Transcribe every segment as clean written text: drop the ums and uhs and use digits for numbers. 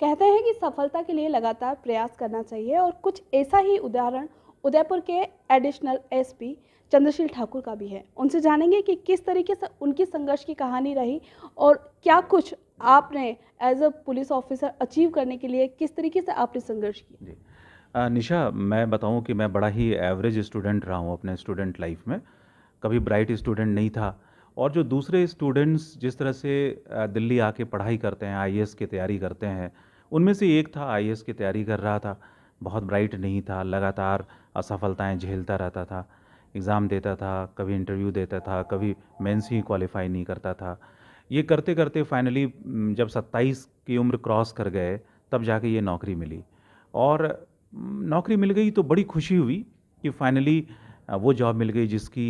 कहते हैं कि सफलता के लिए लगातार प्रयास करना चाहिए और कुछ ऐसा ही उदाहरण उदयपुर के एडिशनल एसपी चंद्रशील ठाकुर का भी है। उनसे जानेंगे कि किस तरीके से उनकी संघर्ष की कहानी रही और क्या कुछ आपने as a police officer achieve करने के लिए किस तरीके से आपने संघर्ष किया। जी। निशा, मैं बताऊं कि मैं बड़ा ही एवरेज स्टूडेंट रहा हूं अपने स्टूडेंट लाइफ में। कभी ब्राइट स्टूडेंट नहीं था। और जो दूसरे स्टूडेंट्स जिस तरह से दिल्ली आके पढ़ाई करते हैं, आईएएस की तैयारी करते हैं, उनमें से एक था, आईएएस की तैयारी कर रहा था। बहुत ब्राइट नहीं था, लगातार असफलताएं झेलता रहता था। एग्ज़ाम देता था, कभी इंटरव्यू देता था, कभी मेंस ही क्वालिफाई नहीं करता था। ये करते करते फाइनली जब 27 की उम्र क्रॉस कर गए, तब जाके ये नौकरी मिली। और नौकरी मिल गई तो बड़ी खुशी हुई कि फाइनली वो जॉब मिल गई जिसकी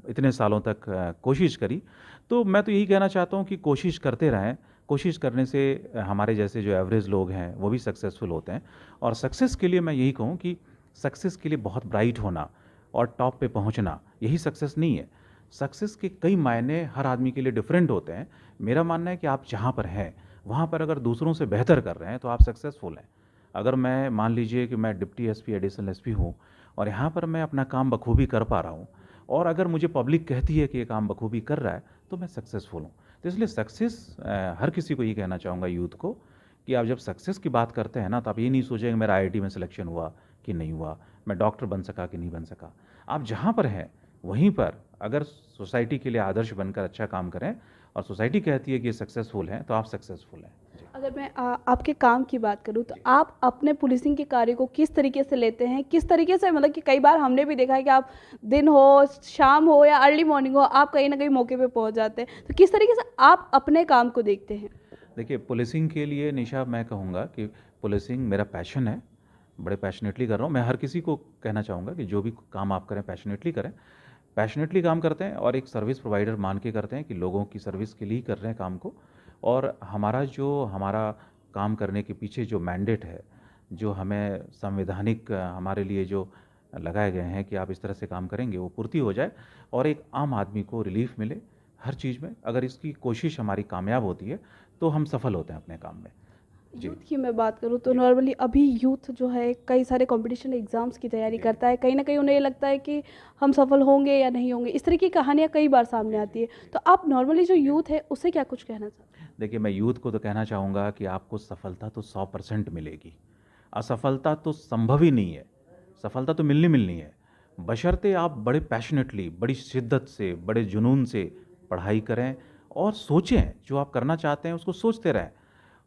इतने सालों तक कोशिश करी। तो मैं तो यही कहना चाहता हूँ कि कोशिश करते रहें। कोशिश करने से हमारे जैसे जो एवरेज लोग हैं वो भी सक्सेसफुल होते हैं। और सक्सेस के लिए मैं यही कहूँ कि सक्सेस के लिए बहुत ब्राइट होना और टॉप पे पहुँचना यही सक्सेस नहीं है। सक्सेस के कई मायने हर आदमी के लिए डिफरेंट होते हैं। मेरा मानना है कि आप जहाँ पर हैं वहाँ पर अगर दूसरों से बेहतर कर रहे हैं तो आप सक्सेसफुल हैं। अगर मैं मान लीजिए कि मैं डिप्टी एसपी एडिशनल एसपी हूँ और यहाँ पर मैं अपना काम बखूबी कर पा रहा हूँ, और अगर मुझे पब्लिक कहती है कि ये काम बखूबी कर रहा है, तो मैं सक्सेसफुल हूँ। तो इसलिए सक्सेस, हर किसी को ये कहना चाहूँगा यूथ को कि आप जब सक्सेस की बात करते हैं ना, तो आप ये नहीं सोचेंगे मेरा आईआईटी में सिलेक्शन हुआ कि नहीं हुआ, मैं डॉक्टर बन सका कि नहीं बन सका। आप जहाँ पर हैं वहीं पर अगर सोसाइटी के लिए आदर्श बनकर अच्छा काम करें और सोसाइटी कहती है कि ये सक्सेसफुल हैं, तो आप सक्सेसफुल हैं। अगर मैं आपके काम की बात करूं तो आप अपने पुलिसिंग के कार्य को किस तरीके से लेते हैं, किस तरीके से, मतलब कि कई बार हमने भी देखा है कि आप दिन हो, शाम हो या अर्ली मॉर्निंग हो, आप कहीं ना कहीं मौके पे पहुंच जाते हैं, तो किस तरीके से आप अपने काम को देखते हैं। देखिए, पुलिसिंग के लिए निशा मैं कहूँगा कि पुलिसिंग मेरा पैशन है। बड़े पैशनेटली कर रहा हूँ। मैं हर किसी को कहना चाहूँगा कि जो भी काम आप करें पैशनेटली करें। पैशनेटली काम करते हैं और एक सर्विस प्रोवाइडर मान के करते हैं कि लोगों की सर्विस के लिए कर रहे हैं काम को। और हमारा काम करने के पीछे जो मैंडेट है, जो हमें संवैधानिक हमारे लिए जो लगाए गए हैं कि आप इस तरह से काम करेंगे, वो पूर्ति हो जाए और एक आम आदमी को रिलीफ मिले हर चीज़ में। अगर इसकी कोशिश हमारी कामयाब होती है तो हम सफल होते हैं अपने काम में। जी। यूथ की मैं बात करूँ तो नॉर्मली अभी यूथ जो है कई सारे कंपटीशन एग्जाम्स की तैयारी करता है, कहीं ना कहीं उन्हें ये लगता है कि हम सफल होंगे या नहीं होंगे, इस तरह की कहानियाँ कई बार सामने आती है। तो आप नॉर्मली जो यूथ है उससे क्या कुछ कहना चाहते हैं। देखिए, मैं यूथ को तो कहना चाहूँगा कि आपको सफलता तो 100% मिलेगी। असफलता तो संभव ही नहीं है। सफलता तो मिलनी मिलनी है, बशर्ते आप बड़े पैशनेटली, बड़ी शिद्दत से, बड़े जुनून से पढ़ाई करें और सोचें, जो आप करना चाहते हैं उसको सोचते रहें।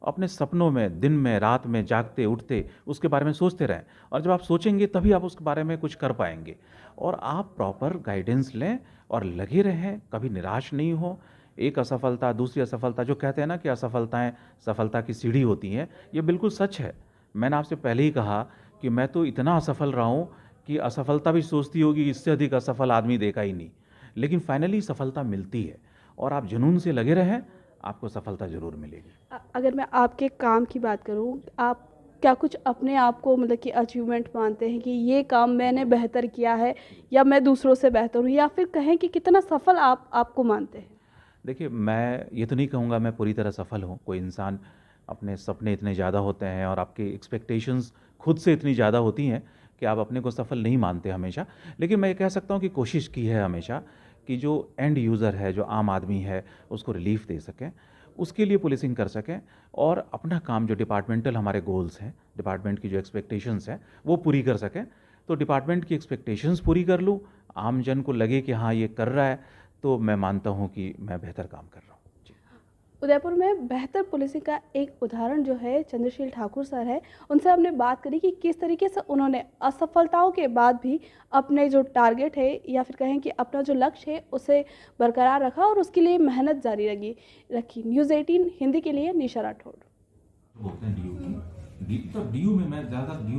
अपने सपनों में, दिन में, रात में जागते उठते उसके बारे में सोचते रहें। और जब आप सोचेंगे तभी आप उसके बारे में कुछ कर पाएंगे। और आप प्रॉपर गाइडेंस लें और लगे रहें, कभी निराश नहीं हो। एक असफलता, दूसरी असफलता, जो कहते हैं ना कि असफलताएं सफलता की सीढ़ी होती हैं, ये बिल्कुल सच है। मैंने आपसे पहले ही कहा कि मैं तो इतना असफल रहा हूँ कि असफलता भी सोचती होगी इससे अधिक असफल आदमी देखा ही नहीं। लेकिन फाइनली सफलता मिलती है और आप जुनून से लगे रहें, आपको सफलता ज़रूर मिलेगी। अगर मैं आपके काम की बात करूं, आप क्या कुछ अपने आप को मतलब कि अचीवमेंट मानते हैं कि ये काम मैंने बेहतर किया है, या मैं दूसरों से बेहतर हूँ, या फिर कहें कि कितना सफल आप आपको मानते हैं। देखिए, मैं ये तो नहीं कहूँगा मैं पूरी तरह सफल हूँ। कोई इंसान, अपने सपने इतने ज़्यादा होते हैं और आपकी एक्सपेक्टेशंस खुद से इतनी ज़्यादा होती हैं कि आप अपने को सफल नहीं मानते हमेशा। लेकिन मैं ये कह सकता हूँ कि कोशिश की है हमेशा कि जो एंड यूज़र है, जो आम आदमी है, उसको रिलीफ दे सकें, उसके लिए पुलिसिंग कर सकें और अपना काम, जो डिपार्टमेंटल हमारे गोल्स हैं, डिपार्टमेंट की जो एक्सपेक्टेशंस हैं, वो पूरी कर सकें। तो डिपार्टमेंट की एक्सपेक्टेशंस पूरी कर लूँ, आम जन को लगे कि हाँ ये कर रहा है, तो मैं मानता हूँ कि मैं बेहतर काम कर रहा हूँ। जी। उदयपुर में बेहतर पुलिसिंग का एक उदाहरण जो है चंद्रशील ठाकुर सर है। उनसे हमने बात करी कि किस तरीके से उन्होंने असफलताओं के बाद भी अपने जो टारगेट है, या फिर कहें कि अपना जो लक्ष्य है, उसे बरकरार रखा और उसके लिए मेहनत जारी रखी। न्यूज़ 18 हिंदी के लिए निशा राठौड़। बोलते हैं डीयू की, डी, तो डीयू में मैं ज़्यादा डीयू